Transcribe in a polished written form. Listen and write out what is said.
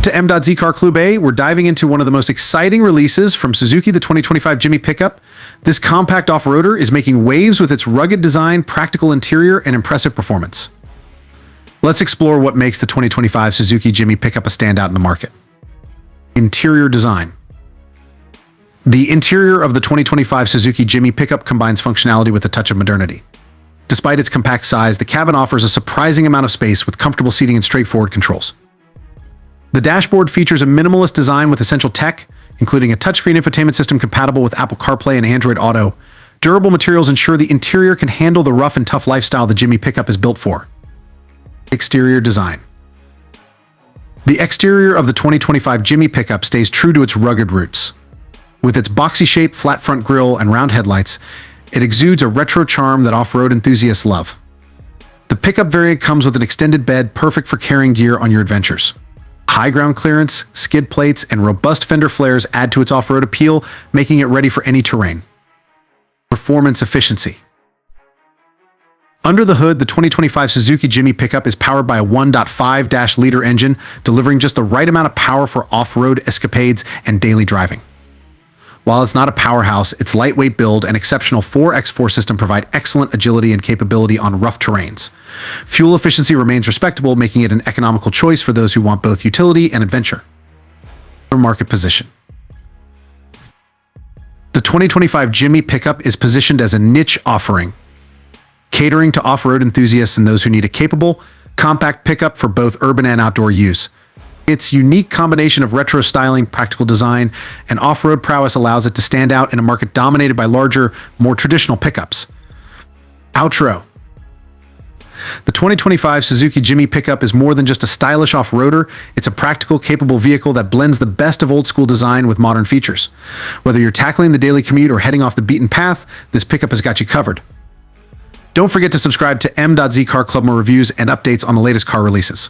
To M.Z Car Club A, we're diving into one of the most exciting releases from Suzuki, the 2025 Jimny pickup. This compact off-roader is making waves with its rugged design, practical interior, and impressive performance. Let's explore what makes the 2025 Suzuki Jimny pickup a standout in the market. Interior design. The interior of the 2025 Suzuki Jimny pickup combines functionality with a touch of modernity. Despite its compact size, the cabin offers a surprising amount of space with comfortable seating and straightforward controls. The dashboard features a minimalist design with essential tech, including a touchscreen infotainment system compatible with Apple CarPlay and Android Auto. Durable materials ensure the interior can handle the rough and tough lifestyle the Jimny pickup is built for. Exterior design. The exterior of the 2025 Jimny pickup stays true to its rugged roots. With its boxy shape, flat front grille, and round headlights, it exudes a retro charm that off-road enthusiasts love. The pickup variant comes with an extended bed perfect for carrying gear on your adventures. High ground clearance, skid plates, and robust fender flares add to its off-road appeal, making it ready for any terrain. Performance efficiency. Under the hood, the 2025 Suzuki Jimny pickup is powered by a 1.5-liter engine, delivering just the right amount of power for off-road escapades and daily driving. While it's not a powerhouse, its lightweight build and exceptional 4x4 system provide excellent agility and capability on rough terrains. Fuel efficiency remains respectable, making it an economical choice for those who want both utility and adventure. Market position. The 2025 Jimny pickup is positioned as a niche offering, catering to off-road enthusiasts and those who need a capable, compact pickup for both urban and outdoor use. Its unique combination of retro styling, practical design, and off-road prowess allows it to stand out in a market dominated by larger, more traditional pickups. Outro. The 2025 Suzuki Jimny pickup is more than just a stylish off-roader, it's a practical, capable vehicle that blends the best of old-school design with modern features. Whether you're tackling the daily commute or heading off the beaten path, this pickup has got you covered. Don't forget to subscribe to M.Z Car Club for reviews and updates on the latest car releases.